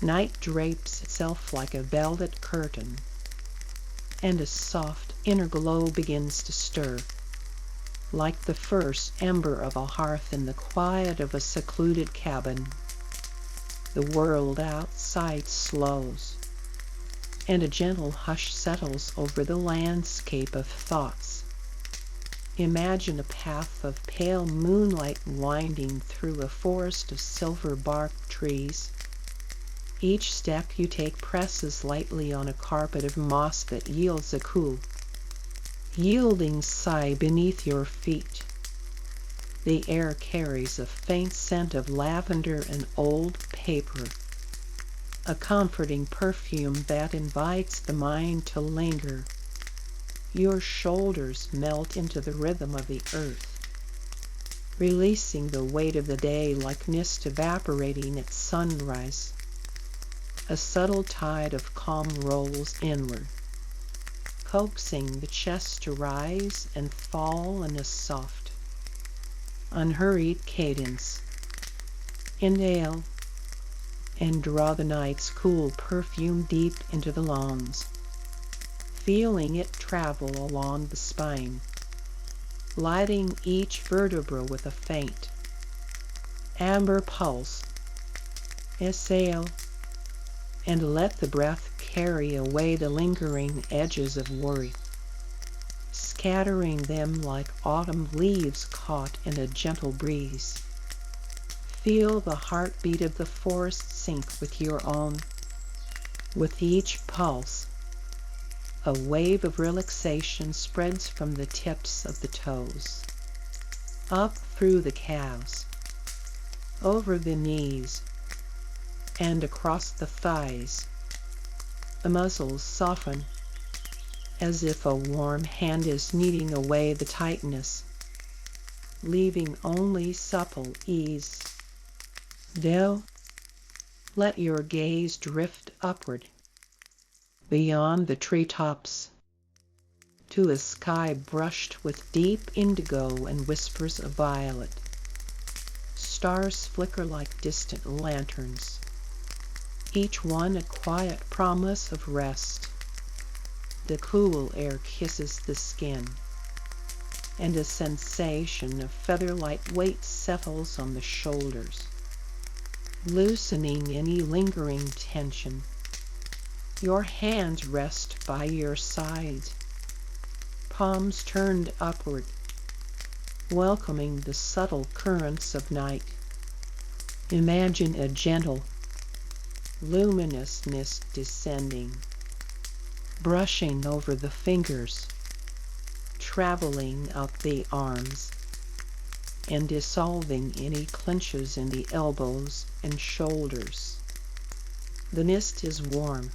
Night drapes itself like a velvet curtain, and a soft inner glow begins to stir, like the first ember of a hearth in the quiet of a secluded cabin. The world outside slows, and a gentle hush settles over the landscape of thoughts. Imagine a path of pale moonlight winding through a forest of silver-barked trees. Each step you take presses lightly on a carpet of moss that yields a cool, yielding sigh beneath your feet. The air carries a faint scent of lavender and old paper, a comforting perfume that invites the mind to linger. Your shoulders melt into the rhythm of the earth, releasing the weight of the day like mist evaporating at sunrise. A subtle tide of calm rolls inward, coaxing the chest to rise and fall in a soft, unhurried cadence. Inhale and draw the night's cool perfume deep into the lungs, feeling it travel along the spine, lighting each vertebra with a faint, amber pulse. Exhale and let the breath carry away the lingering edges of worry, scattering them like autumn leaves caught in a gentle breeze. Feel the heartbeat of the forest sync with your own. With each pulse, a wave of relaxation spreads from the tips of the toes, up through the calves, over the knees, and across the thighs. The muscles soften, as if a warm hand is kneading away the tightness, leaving only supple ease. Now, let your gaze drift upward, beyond the treetops, to a sky brushed with deep indigo and whispers of violet. Stars flicker like distant lanterns, each one a quiet promise of rest. The cool air kisses the skin, and a sensation of feather-light weight settles on the shoulders, loosening any lingering tension. Your hands rest by your sides, palms turned upward, welcoming the subtle currents of night. Imagine a gentle, luminous mist descending, brushing over the fingers, traveling up the arms, and dissolving any clenches in the elbows and shoulders. The mist is warm,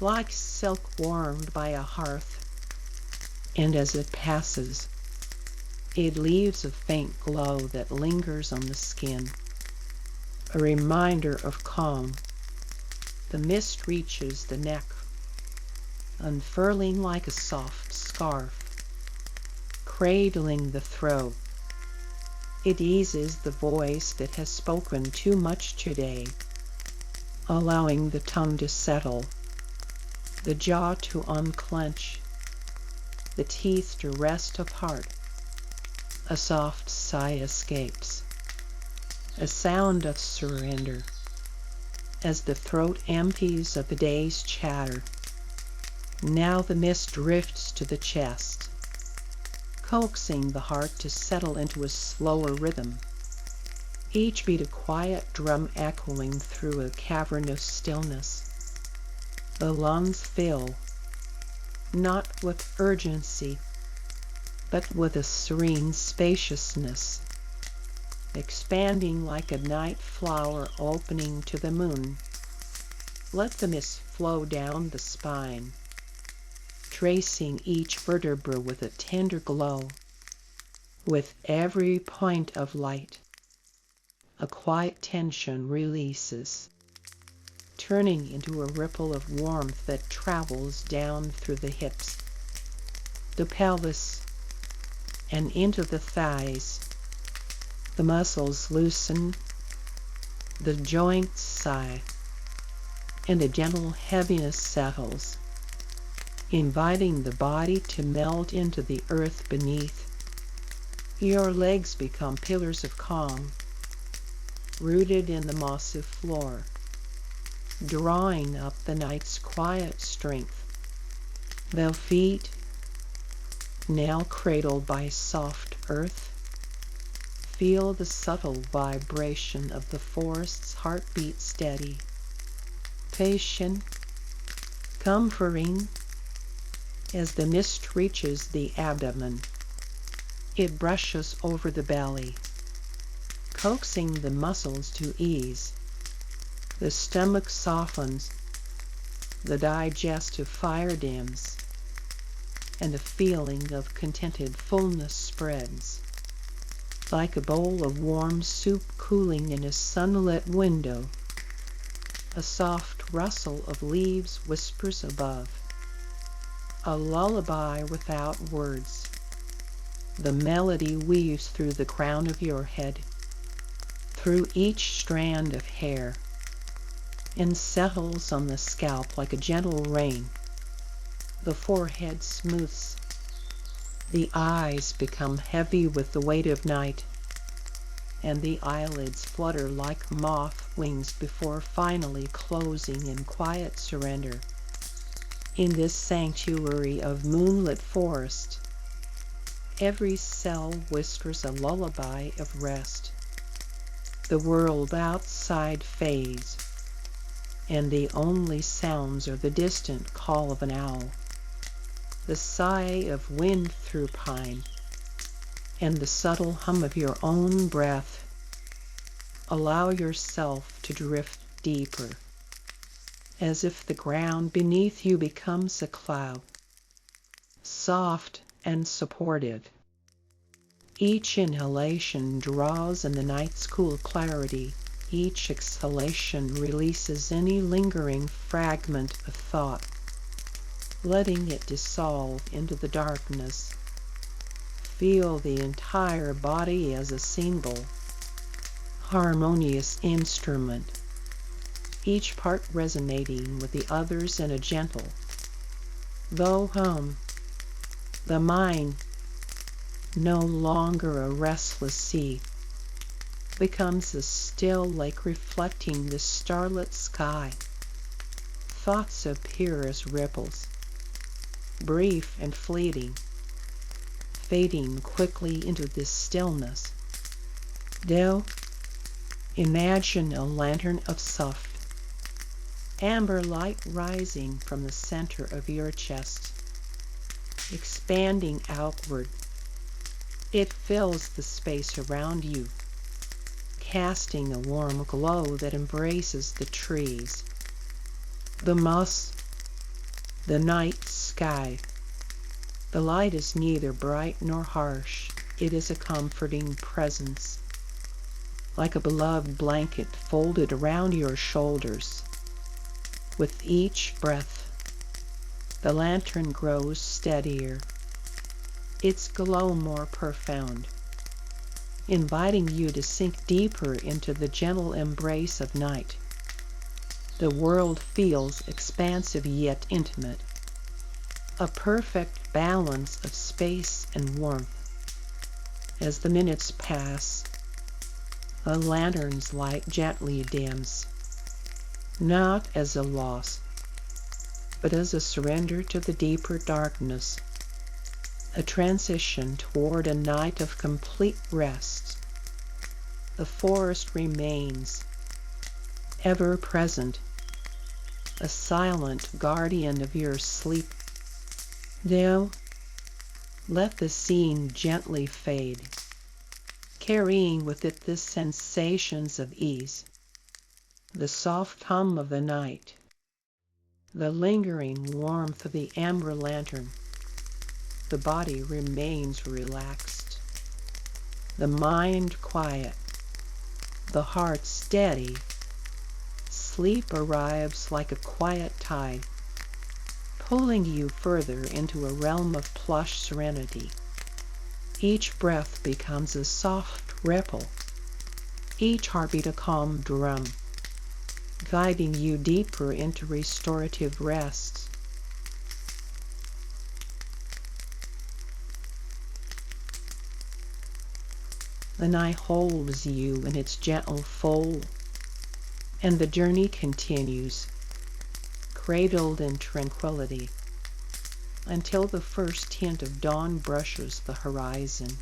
like silk warmed by a hearth, and as it passes, it leaves a faint glow that lingers on the skin, a reminder of calm. The mist reaches the neck, unfurling like a soft scarf, cradling the throat. It eases the voice that has spoken too much today, allowing the tongue to settle, the jaw to unclench, the teeth to rest apart. A soft sigh escapes, a sound of surrender, as the throat empties of the day's chatter. Now the mist drifts to the chest, coaxing the heart to settle into a slower rhythm, each beat a quiet drum echoing through a cavern of stillness. The lungs fill, not with urgency, but with a serene spaciousness, expanding like a night flower opening to the moon. Let the mist flow down the spine, tracing each vertebra with a tender glow. With every point of light, a quiet tension releases, turning into a ripple of warmth that travels down through the hips, the pelvis, and into the thighs. The muscles loosen, the joints sigh, and a gentle heaviness settles, inviting the body to melt into the earth beneath. Your legs become pillars of calm, rooted in the mossy floor, drawing up the night's quiet strength. The feet, now cradled by soft earth, feel the subtle vibration of the forest's heartbeat steady, patient, comforting. As the mist reaches the abdomen, it brushes over the belly, coaxing the muscles to ease. The stomach softens, the digestive fire dims, and a feeling of contented fullness spreads, like a bowl of warm soup cooling in a sunlit window. A soft rustle of leaves whispers above, a lullaby without words. The melody weaves through the crown of your head, through each strand of hair, and settles on the scalp like a gentle rain. The forehead smooths, the eyes become heavy with the weight of night, and the eyelids flutter like moth wings before finally closing in quiet surrender. In this sanctuary of moonlit forest, every cell whispers a lullaby of rest. The world outside fades, and the only sounds are the distant call of an owl, the sigh of wind through pine, and the subtle hum of your own breath. Allow yourself to drift deeper, as if the ground beneath you becomes a cloud, soft and supportive. Each inhalation draws in the night's cool clarity. Each exhalation releases any lingering fragment of thought, letting it dissolve into the darkness. Feel the entire body as a single, harmonious instrument, each part resonating with the others in a gentle, low hum. The mind, no longer a restless sea, becomes a still lake reflecting the starlit sky. Thoughts appear as ripples, brief and fleeting, fading quickly into this stillness. Now, imagine a lantern of soft, amber light rising from the center of your chest, expanding outward. It fills the space around you, casting a warm glow that embraces the trees, the moss, the night sky. The light is neither bright nor harsh. It is a comforting presence, like a beloved blanket folded around your shoulders. With each breath, the lantern grows steadier, its glow more profound, inviting you to sink deeper into the gentle embrace of night. The world feels expansive yet intimate, a perfect balance of space and warmth. As the minutes pass, the lantern's light gently dims, not as a loss, but as a surrender to the deeper darkness, a transition toward a night of complete rest. The forest remains, ever present, a silent guardian of your sleep. Now, let the scene gently fade, carrying with it the sensations of ease, the soft hum of the night, the lingering warmth of the amber lantern. The body remains relaxed, the mind quiet, the heart steady. Sleep arrives like a quiet tide, pulling you further into a realm of plush serenity. Each breath becomes a soft ripple, each heartbeat a calm drum. guiding you deeper into restorative rest. The night holds you in its gentle fold, and the journey continues, cradled in tranquility, until the first hint of dawn brushes the horizon.